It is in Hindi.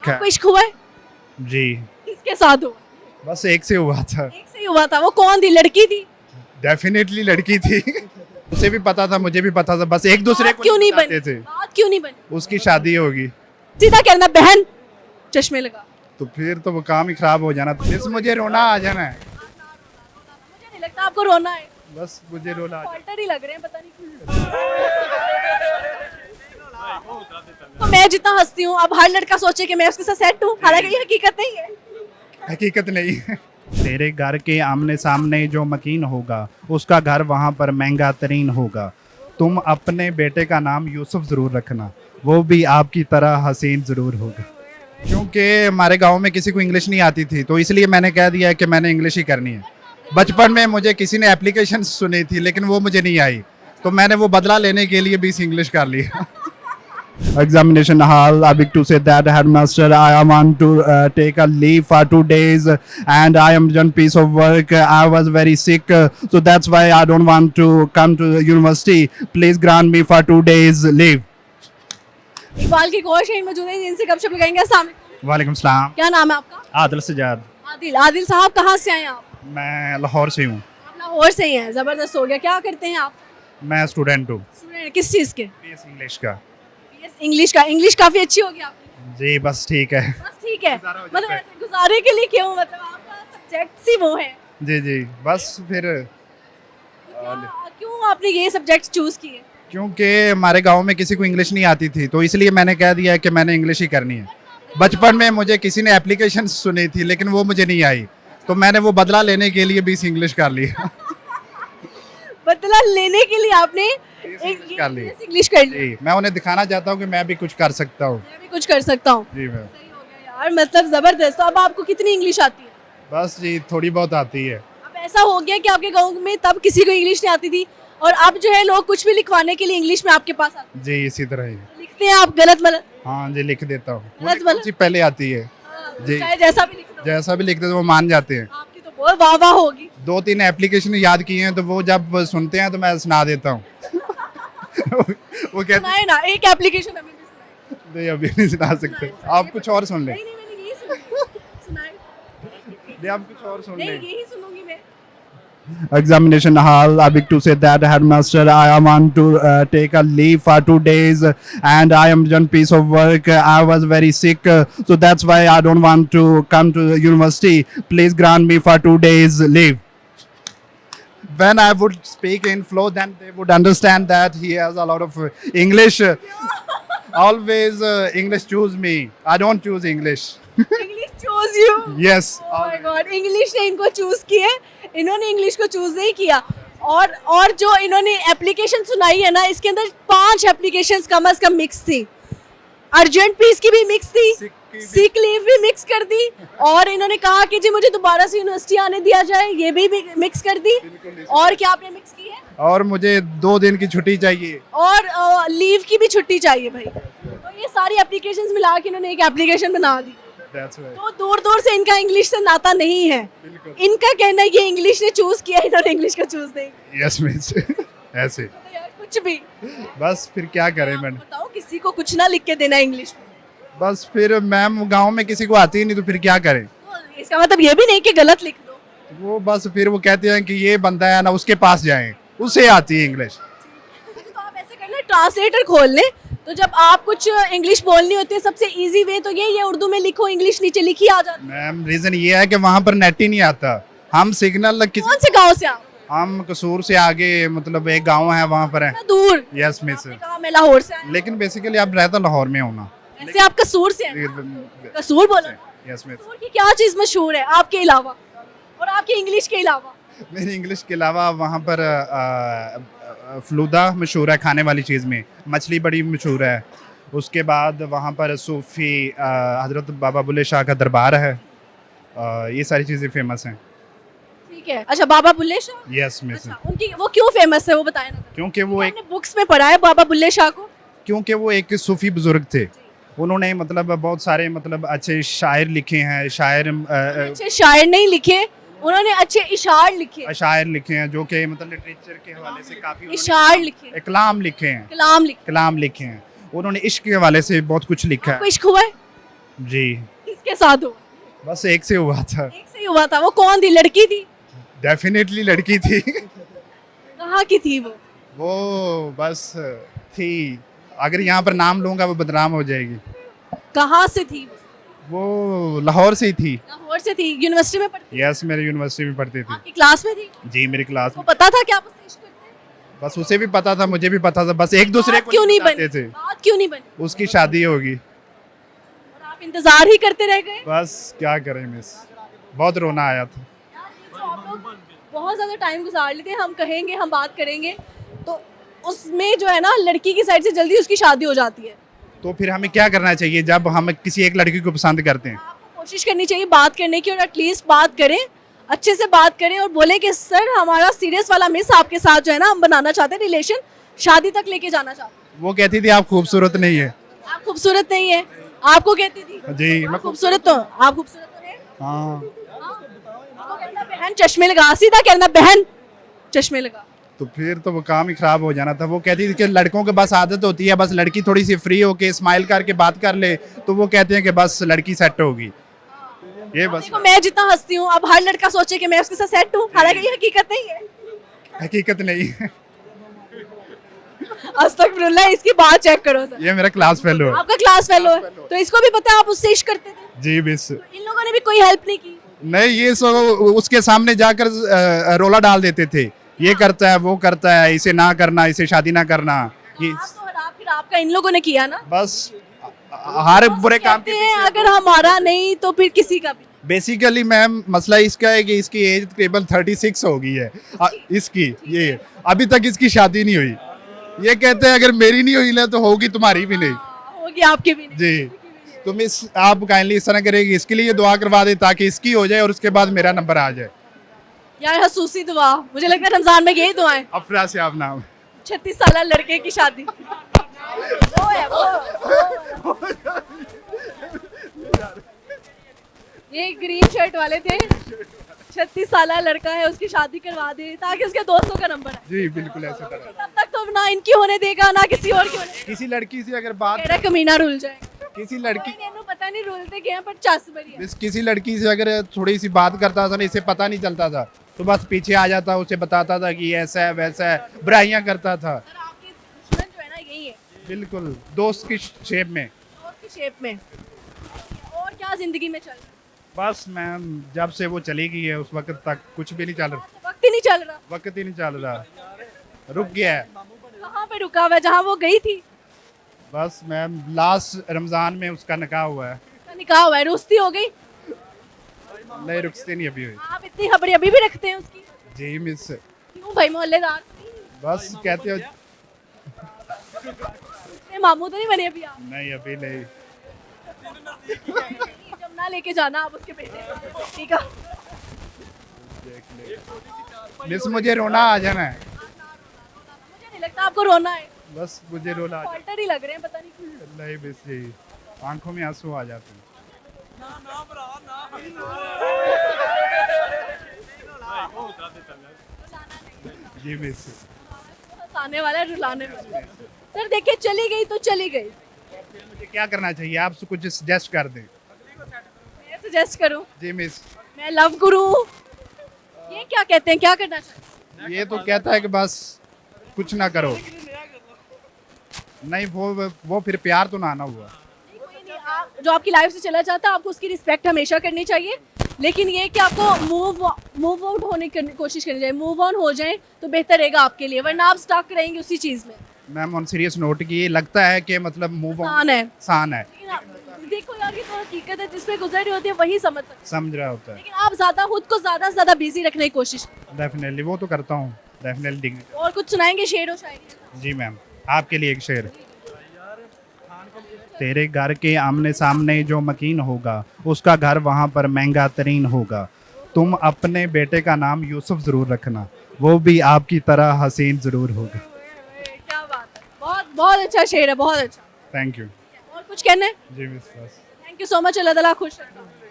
है। आपको इश्क हुआ है? जी किसके साथ हुआ? बस एक से हुआ था। एक से ही हुआ था। वो कौन थी? लड़की थी? डेफिनेटली लड़की थी। उसे भी पता था, मुझे भी पता था, बस एक दूसरे बात को क्यों नहीं बताते बनी? थे। बात क्यों नहीं बनी? उसकी शादी होगी सीधा कहना बहन चश्मे लगा। तो फिर तो वो काम ही खराब हो जाना। बस मुझे रोना आ जाना है, मुझे नहीं लगता आपको रोना है। बस मुझे रोना आ जाना। फॉल्टर ही लग रहे हैं, पता नहीं क्यों। तो मैं जितना हंसती हूँ अब हर लड़का सोचे कि मैं उसके साथ सेट हूँ, हालांकि ये हकीकत नहीं है। हकीकत नहीं है। तेरे घर के आमने सामने जो मकीन होगा उसका घर वहाँ पर महंगा तरीन होगा। तुम अपने बेटे का नाम यूसुफ ज़रूर रखना, वो भी आपकी तरह हसीन ज़रूर होगा। क्योंकि हमारे गांव में किसी को इंग्लिश नहीं आती थी, तो इसलिए मैंने कह दिया कि मैंने इंग्लिश ही करनी है। बचपन में मुझे किसी ने एप्लीकेशन सुनी थी लेकिन वो मुझे नहीं आई, तो मैंने वो बदला लेने के लिए 20 इंग्लिश कर लिया। Examination hall, Abik to say that headmaster, I want to take a leave for 2 days and I am done piece of work. I was very sick, so that's why I don't want to come to the university. Please grant me for 2 days leave. Iqbal की कोई शहीद मौजूद है जिनसे गपशप लगाएंगे। अस्सलाम वालेकुम। वालेकुम सलाम। क्या नाम है आपका? आदिल सजाद। आदिल। आदिल साहब कहाँ से आए आप? मैं लाहौर से हूँ। आप लाहौर से ही हैं, जबरदस्त हो गया। क्या करते हैं आप? मैं स्टूडेंट हूँ। स्टूडेंट किस चीज़ के? बीएस इंग्लिश का। BS इंग्लिश का। इंग्लिश काफ़ी अच्छी होगी आपकी। जी बस ठीक है। बस ठीक है। गुजारा हो मतलब जाता है। ऐसे गुजारे के लिए क्यों, मतलब आपका सब्जेक्ट सी वो है। जी जी बस फिर क्यों आपने ये सब्जेक्ट चूज किए? क्योंकि हमारे गांव में किसी को इंग्लिश नहीं आती थी, तो इसलिए मैंने कह दिया कि मैंने इंग्लिश ही करनी है। बचपन में मुझे किसी ने एप्लीकेशन सुनी थी लेकिन वो मुझे नहीं आई, तो मैंने वो बदला लेने के लिए 20 इंग्लिश कर लिया। बदला लेने के लिए आपने कर ली। इंग्लिश कर ली। जी मैं उन्हें दिखाना चाहता हूँ कि मैं भी कुछ कर सकता हूँ। मैं भी कुछ कर सकता हूँ। जी मैं सही हो गया यार, मतलब जबरदस्त। तो अब आपको कितनी इंग्लिश आती है? बस जी थोड़ी बहुत आती है। अब ऐसा हो गया कि आपके गांव में तब किसी को इंग्लिश नहीं आती थी और अब जो है लोग कुछ भी लिखवाने के लिए इंग्लिश में आपके पास आते जी इसी तरह ही। हैं। लिखते हैं आप गलत मलत? हाँ जी लिख देता हूँ। गलत मुझे वाला? कुछ ही पहले आती है। जी चाहे जैसा भी लिख दो। जैसा भी लिखते तो वो मान जाते हैं। आपकी तो बहुत वाह वाह होगी। 2-3 एप्लीकेशन याद किए हैं, तो वो जब सुनते हैं तो मैं सुना देता हूँ। वो कहते सुनाए ना एक एप्लीकेशन हमें भी सुनाए। नहीं अभी नहीं सुना सकते, आप कुछ और सुन लें। नहीं नहीं, मैंने यही सुना। सुनाए। नहीं आप कुछ और सुन नहीं लें। यही सुनूंगी मैं। Examination hall, Abik to say that headmaster, I want to take a leave for 2 days and I am done piece of work. I was very sick, so that's why I don't want to come to the university. Please grant me for 2 days leave. When I would speak in flow, then they would understand that he has a lot of English. Always English choose me. I don't choose English. English choose you. Yes. Oh my God, English ने इनको चूज किए, इन्होंने इंग्लिश को चूज नहीं किया। और जो इन्होंने एप्लीकेशन सुनाई है ना, इसके अंदर 5 एप्लीकेशंस कम से कम मिक्स थी। अर्जेंट पीस की भी मिक्स थी, सिक लीव भी मिक्स कर दी, और इन्होंने कहा कि जी मुझे दोबारा से यूनिवर्सिटी आने दिया जाए, ये भी मिक्स कर दी। और क्या आपने मिक्स की है? और मुझे 2 दिन की छुट्टी चाहिए। और लीव की भी छुट्टी चाहिए भाई। तो ये सारी एप्लीकेशंस मिला के इन्होंने एक एप्लीकेशन बना दी। That's right. तो दूर दूर से इनका इंग्लिश से नाता नहीं है। इनका कहना है ये इंग्लिश ने चूज किया, इन्होंने इंग्लिश को चूज नहीं। Yes miss. ऐसे तो यार कुछ भी बस फिर क्या करें आप मैंने। बताओ, किसी को कुछ ना लिख के देना इंग्लिश में। बस फिर मैम गांव में किसी को आती ही नहीं, तो फिर क्या करें। तो इसका मतलब ये भी नहीं कि गलत लिख दो। वो बस फिर वो कहते हैं कि ये बंदा है ना, उसके पास जाएं, उसे आती है इंग्लिश। तो आप ऐसे करना, ट्रांसलेटर खोल लें, तो जब आप कुछ इंग्लिश बोलनी होती है सबसे इजी वे तो ये उर्दू में लिखो, इंग्लिश नीचे लिखी आ जाती है। मैम रीजन ये है कि वहाँ पर नेट ही नहीं आता। हम सिग्नल कौन से गांव से आप? हम कसूर से आगे, मतलब एक गांव है वहाँ पर है। इतना दूर? Yes miss. आपने कहा मैं लाहौर से आया। लेकिन बेसिकली आप रहता लाहौर में हो ना। ऐसे आप कसूर से हैं? कसूर बोलो। Yes miss. कसूर की क्या चीज मशहूर है आपके अलावा और आपकी इंग्लिश के अलावा? मेरी इंग्लिश के अलावा वहाँ पर फलूदा मशहूर है खाने वाली चीज़ में, मछली बड़ी मशहूर है। उसके बाद वहाँ पर सूफ़ी हज़रत बाबा बुल्ले शाह का दरबार है। ये सारी चीज़ें फेमस हैं। ठीक है। अच्छा, बाबा बुल्ले शाह? Yes miss. अच्छा, उनकी वो क्यों फेमस है वो बताएं ना। क्योंकि वो एक आपने बुक्स में पढ़ा है बाबा बुल्ले शाह को? क्योंकि वो एक सूफ़ी बुज़ुर्ग थे। उन्होंने मतलब बहुत सारे मतलब अच्छे शायर लिखे हैं। अच्छे शायर नहीं लिखे, उन्होंने अच्छे इशार लिखे। शायर लिखे हैं जो कि मतलब लिटरेचर के हवाले से काफ़ी इशार लिखे, कलाम लिखे हैं। कलाम लिखे। कलाम लिखे हैं। उन्होंने इश्क के हवाले से बहुत कुछ लिखा आपको है। इश्क हुआ है? जी किसके साथ हुआ? बस एक से हुआ था। एक से ही हुआ था। वो कौन थी? लड़की थी? डेफिनेटली लड़की थी। कहाँ की थी वो? वो बस थी, अगर यहाँ पर नाम लूंगा वो बदनाम हो जाएगी। कहाँ से थी वो? वो लाहौर से ही थी। लाहौर से थी। यूनिवर्सिटी में पढ़ती? यस, मेरे यूनिवर्सिटी में पढ़ती थी। आपकी क्लास में थी? जी मेरी क्लास वो में। पता था कि आप उससे इश्क करते हैं? बस उसे भी पता था, मुझे भी पता था, बस एक दूसरे बात को क्यों नहीं बताते बनी? थे। बात क्यों नहीं बनी? उसकी शादी होगी। और आप इंतजार ही करते रह गए? बस क्या करें मिस, बहुत रोना आया था। यार, ये जो आप लोग बहुत ज्यादा टाइम गुजार लेते हैं, हम कहेंगे, हम बात करेंगे, तो उसमें जो है ना, लड़की की साइड से जल्दी उसकी शादी हो जाती है। तो फिर हमें क्या करना चाहिए जब हम किसी एक लड़की को पसंद करते हैं? आपको कोशिश करनी चाहिए बात करने की, और एटलीस्ट बात करें, अच्छे से बात करें और बोले कि सर हमारा सीरियस वाला मिस आपके साथ जो है ना, हम बनाना चाहते हैं रिलेशन, शादी तक लेके जाना चाहते हैं। वो कहती थी आप खूबसूरत नहीं है। आप खूबसूरत नहीं है? आपको कहती थी? जी आप मैं खूबसूरत तो आप खूबसूरत तो हैं। हाँ, उसको कहना बहन चश्मे लगा, सीधा कहना बहन चश्मे लगा। तो फिर तो वो काम ही खराब हो जाना था। वो कहती थी कि लड़कों के बस आदत होती है, बस लड़की थोड़ी सी फ्री होके स्माइल करके बात कर ले तो वो कहते हैं कि बस लड़की सेट होगी। ये बस देखो, मैं जितना हंसती हूँ, अब हर लड़का सोचे कि मैं उसके साथ सेट हूँ, हालांकि ये हकीकत नहीं है। हकीकत नहीं है। अस्तगफिरुल्लाह, इसकी बात चेक करो सर। ये मेरा क्लास फेलो है। आपका क्लास फेलो है, तो इसको भी पता है आप उससे इश्क करते थे। जी मिस। इन लोगों ने भी कोई हेल्प नहीं की? नहीं, ये सो उसके सामने जाकर रोला डाल देते थे, ये करता है वो करता है, इसे ना करना, इसे शादी ना करना। ये आप तो हरा फिर आपका इन लोगों ने किया ना। बस हर बुरे काम कहते हैं अगर हमारा नहीं तो फिर किसी का भी। बेसिकली मैम मसला इसका है कि इसकी एज तकरीबन 36 हो गई है। इसकी ये अभी तक इसकी शादी नहीं हुई। ये कहते हैं अगर मेरी नहीं हुई ना तो होगी तुम्हारी भी नहीं। होगी आपकी भी नहीं। जी, तो मिस आप काइंडली इस तरह करेगी, इसके लिए दुआ करवा दे ताकि इसकी हो जाए और उसके बाद मेरा नंबर आ जाए। यार हसूसी दुआ, मुझे लगता है रमजान में यही दुआएं। अफरा से आप नाम। 36 साल लड़के की शादी। वो है वो। ये ग्रीन शर्ट वाले थे, 36 साल लड़का है, उसकी शादी करवा दे ताकि उसके दोस्तों का नंबर आए। जी बिल्कुल ऐसे तरह। तब तक तो ना इनकी होने देगा ना किसी और की होने देगा। किसी लड़की से अगर बात, मेरा कमीना रुल जाएगा। किसी लड़की इन्हें पता नहीं रुलते क्या है, पर चस बड़ी है। मिस किसी लड़की से अगर थोड़ी सी बात करता था ना, इसे पता नहीं चलता था तो बस पीछे आ जाता, उसे बताता था कि ऐसा है वैसा है, बुराइयां करता था। सर आपकी दुश्मन जो है ना यही है, बिल्कुल दोस्त की शेप में। दोस्त की शेप में। और क्या जिंदगी में चल रहा है? बस मैम जब से वो चली गई है उस वक्त तक कुछ भी नहीं चल रहा, वक्त ही नहीं चल रहा। वक्त ही नहीं चल रहा, रुक गया है। कहाँ पे रुका हुआ है जहाँ वो गई थी? बस मैम लास्ट रमजान में उसका निकाह हुआ है। उसका निकाह हुआ है, रुस्ती हो गई। नहीं रुकते नहीं अभी हुई। आप इतनी खबरें अभी भी रखते हैं उसकी? जी मिस, क्यों भाई, मोहल्लेदार बस कहते हो। इतने मामू तो नहीं बने अभी आप? नहीं अभी नहीं। जमुना लेके जाना आप उसके बेटे को, ठीक है? मिस मुझे रोना आ जाना है, मुझे नहीं लगता आपको रोना है, बस मुझे रोना आ फॉल्टर ही लग रहे हैं, पता नहीं क्यों। जाना। नहीं मिस यही आंखों में आंसू आ जाते हैं। जी मिस। हंसाने वाला है, रुलाने वाला है। सर देखिए, चली गई तो चली गई। मुझे क्या करना चाहिए, आप कुछ सजेस्ट कर दें। मैं सजेस्ट करूं, जी मिस। मैं लव करूं, ये क्या कहते हैं, क्या करना चाहिए? ये तो कहता है कि बस कुछ ना करो। नहीं वो फिर प्यार तो ना हुआ। नहीं, कोई नहीं, जो आपकी लाइफ से चला जाता है आपको उसकी रिस्पेक्ट हमेशा करनी चाहिए, लेकिन ये कि आपको मूव आउट होने की कोशिश करनी चाहिए, मूव ऑन हो जाए तो बेहतर रहेगा आपके लिए, वरना आप स्टक रहेंगे उसी चीज़ में। मैम ऑन सीरियस नोट की ये लगता है कि मतलब मूव आसान है। आसान है, लेकिन देखो यार, ये तो हकीकत है, जिसपे गुजर रही होती है वही समझ सकते हैं। समझ रहा होता है। लेकिन आप ज्यादा खुद को ज्यादा से ज्यादा बिजी रखने की कोशिश करें। डेफिनेटली वो तो करता हूँ, डेफिनेटली। और कुछ सुनाएंगे, शेर और शायरी? जी मैम, आपके लिए एक शेर। तेरे घर के आमने सामने जो मकीन होगा उसका घर वहाँ पर महंगा तरीन होगा। तुम अपने बेटे का नाम यूसुफ ज़रूर रखना, वो भी आपकी तरह हसीन ज़रूर होगा। क्या बात है, बहुत बहुत अच्छा शेर है, बहुत अच्छा। Thank you. और कुछ कहना है? जी मिस बस। थैंक यू सो मच, अल्लाह ताला खुश रखे।